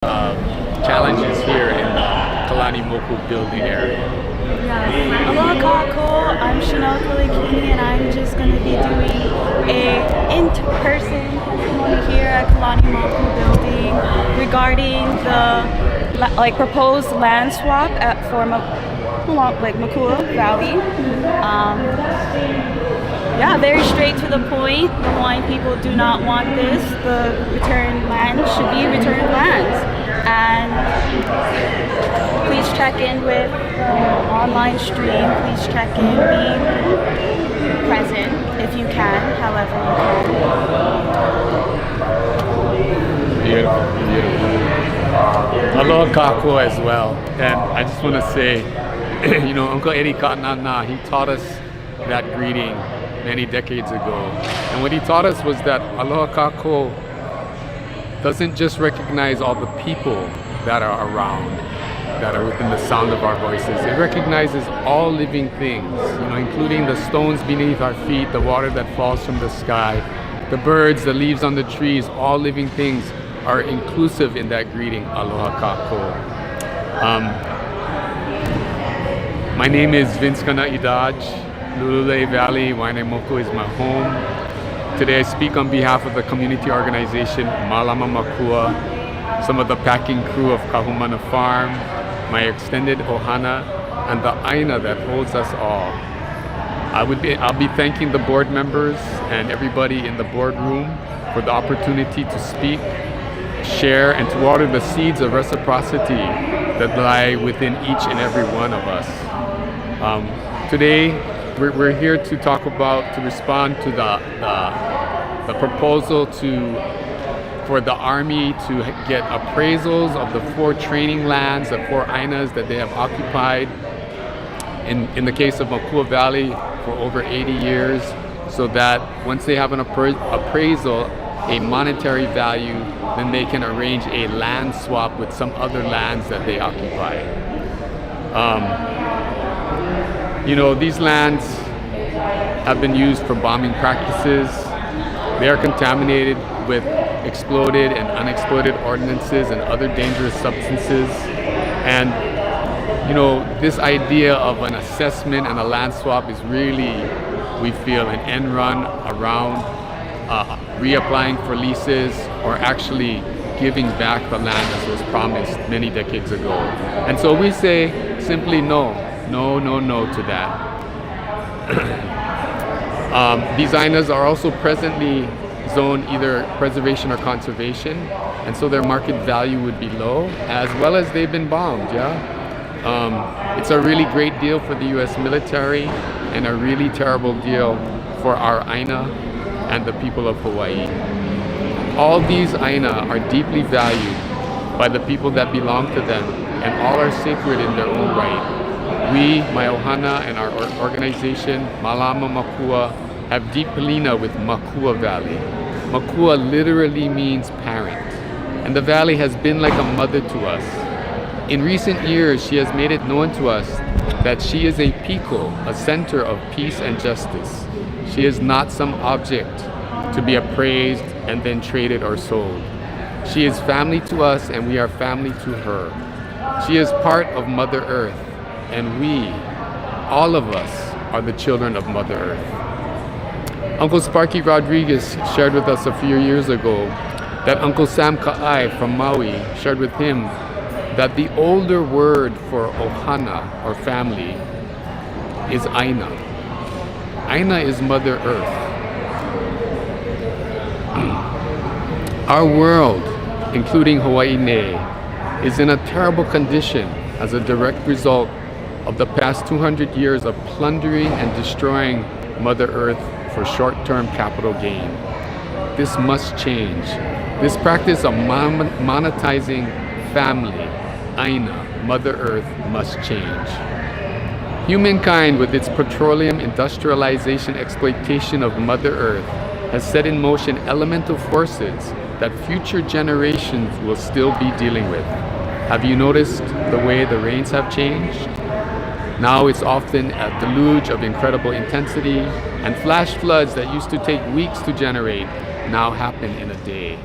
challenges here in the Kalani Moku building area. Yes. Aloha kākou, I'm Chanel Kalikini, and I'm just going to be doing a in-person testimony here at Kalani Moku building regarding the proposed land swap for Mākua Valley. Yeah, very straight to the point. The Hawaiian people do not want this. The returned land should be returned lands. And please check in with the online stream. Please check in. Be present if you can, however you can. Beautiful, beautiful. Aloha kākou as well. And I just want to say, Uncle Eddie Ka'anana, he taught us that greeting many decades ago. And what he taught us was that Aloha kākou doesn't just recognize all the people that are around, that are within the sound of our voices. It recognizes all living things, including the stones beneath our feet, the water that falls from the sky, the birds, the leaves on the trees. All living things are inclusive in that greeting, Aloha kākou. My name is Vince Kana Idaj. Lulule Valley, Waianaimoku is my home. Today I speak on behalf of the community organization Malama Makua, some of the packing crew of Kahumana Farm, my extended ohana, and the aina that holds us all. I'll be thanking the board members and everybody in the boardroom for the opportunity to speak, share, and to water the seeds of reciprocity that lie within each and every one of us. Today, we're here to respond to the proposal for the Army to get appraisals of the 4 training lands, the 4 ainas that they have occupied in the case of Mākua Valley for over 80 years, so that once they have an appraisal, a monetary value, then they can arrange a land swap with some other lands that they occupy. These lands have been used for bombing practices. They are contaminated with exploded and unexploded ordnances and other dangerous substances. And this idea of an assessment and a land swap is really, we feel, an end run around reapplying for leases or actually giving back the land as was promised many decades ago. And so we say simply no to that. These ainas are also presently zoned either preservation or conservation, and so their market value would be low, as well as they've been bombed. It's a really great deal for the U.S. military and a really terrible deal for our aina and the people of Hawaii. All these aina are deeply valued by the people that belong to them, and all are sacred in their own right. We, my ohana, and our organization, Malama Makua, have deep palina with Mākua Valley. Makua literally means parent, and the valley has been like a mother to us. In recent years, she has made it known to us that she is a piko, a center of peace and justice. She is not some object to be appraised and then traded or sold. She is family to us, and we are family to her. She is part of Mother Earth, and we, all of us, are the children of Mother Earth. Uncle Sparky Rodriguez shared with us a few years ago that Uncle Sam Ka'ai from Maui shared with him that the older word for ohana, or family, is aina. Aina is Mother Earth. Our world, including Hawaii Ne, is in a terrible condition as a direct result of the past 200 years of plundering and destroying Mother Earth for short-term capital gain. This must change. This practice of monetizing family, aina, Mother Earth, must change. Humankind, with its petroleum industrialization exploitation of Mother Earth, has set in motion elemental forces that future generations will still be dealing with. Have you noticed the way the rains have changed? Now it's often a deluge of incredible intensity, and flash floods that used to take weeks to generate now happen in a day.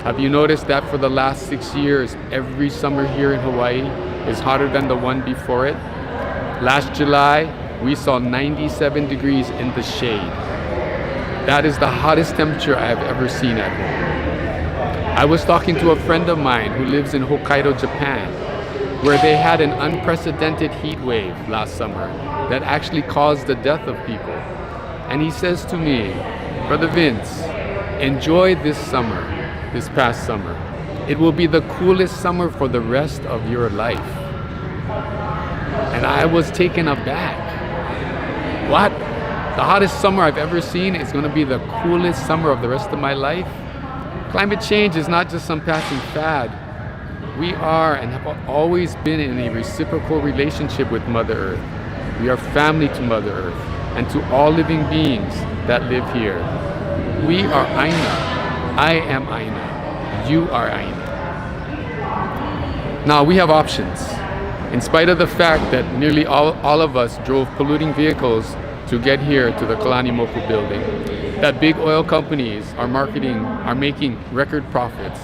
Have you noticed that for the last 6 years, every summer here in Hawaii is hotter than the one before it? Last July, we saw 97 degrees in the shade. That is the hottest temperature I have ever seen at home. I was talking to a friend of mine who lives in Hokkaido, Japan, where they had an unprecedented heat wave last summer that actually caused the death of people. And he says to me, Brother Vince, enjoy this summer, this past summer. It will be the coolest summer for the rest of your life. And I was taken aback. What? The hottest summer I've ever seen is going to be the coolest summer of the rest of my life? Climate change is not just some passing fad. We are and have always been in a reciprocal relationship with Mother Earth. We are family to Mother Earth and to all living beings that live here. We are Aina. I am Aina. You are Aina. Now we have options. In spite of the fact that nearly all of us drove polluting vehicles to get here to the Kalani Moku building, that big oil companies are making record profits,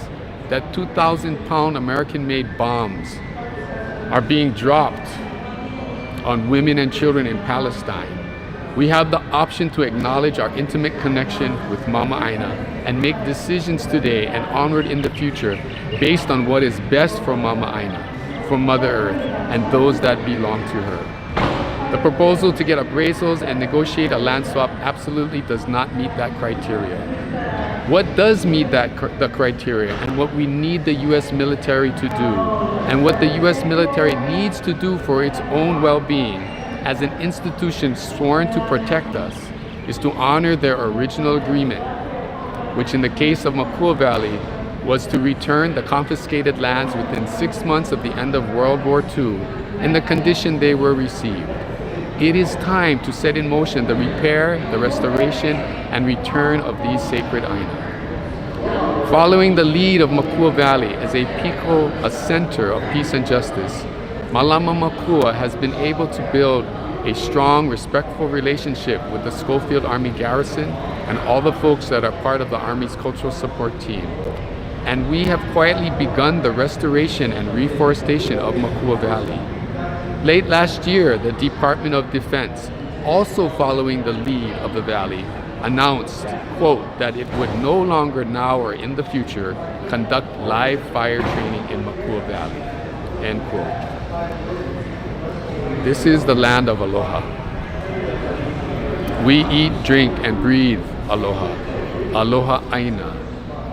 that 2,000-pound American-made bombs are being dropped on women and children in Palestine. We have the option to acknowledge our intimate connection with Mama Aina and make decisions today and onward in the future based on what is best for Mama Aina, for Mother Earth, and those that belong to her. The proposal to get appraisals and negotiate a land swap absolutely does not meet that criteria. What does meet the criteria, and what we need the U.S. military to do, and what the U.S. military needs to do for its own well-being as an institution sworn to protect us, is to honor their original agreement, which in the case of Mākua Valley was to return the confiscated lands within 6 months of the end of World War II in the condition they were received. It is time to set in motion the repair, the restoration, and return of these sacred Aina. Following the lead of Mākua Valley as a center of peace and justice, Malama Mākua has been able to build a strong, respectful relationship with the Schofield Army Garrison and all the folks that are part of the Army's cultural support team. And we have quietly begun the restoration and reforestation of Mākua Valley. Late last year, the Department of Defense, also following the lead of the Valley, announced, quote, that it would no longer now or in the future conduct live fire training in Mākua Valley, end quote. This is the land of aloha. We eat, drink, and breathe aloha. Aloha Aina.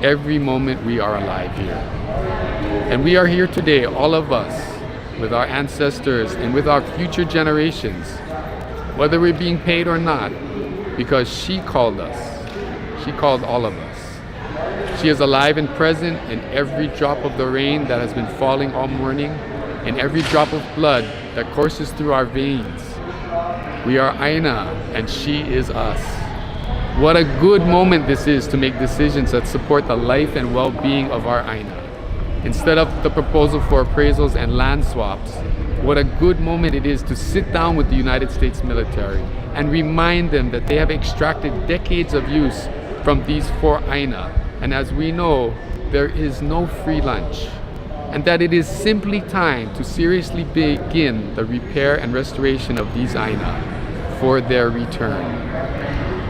Every moment we are alive here. And we are here today, all of us, with our ancestors and with our future generations, whether we're being paid or not, because she called us. She called all of us. She is alive and present in every drop of the rain that has been falling all morning, and every drop of blood that courses through our veins. We are Aina, and she is us. What a good moment this is to make decisions that support the life and well-being of our Aina. Instead of the proposal for appraisals and land swaps, what a good moment it is to sit down with the United States military and remind them that they have extracted decades of use from these 4 Aina. And as we know, there is no free lunch. And that it is simply time to seriously begin the repair and restoration of these Aina for their return.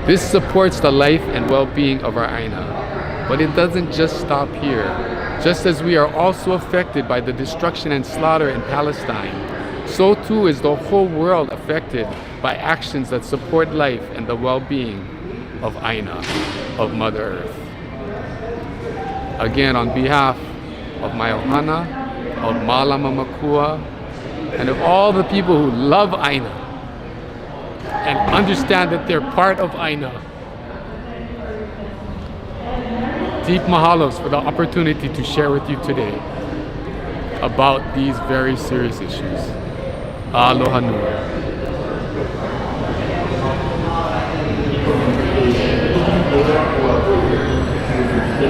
This supports the life and well-being of our Aina. But it doesn't just stop here. Just as we are also affected by the destruction and slaughter in Palestine, so too is the whole world affected by actions that support life and the well-being of Aina, of Mother Earth. Again, on behalf of my ohana, of Malama Mākua, and of all the people who love Aina and understand that they're part of Aina, deep mahalos for the opportunity to share with you today about these very serious issues. Aloha nui.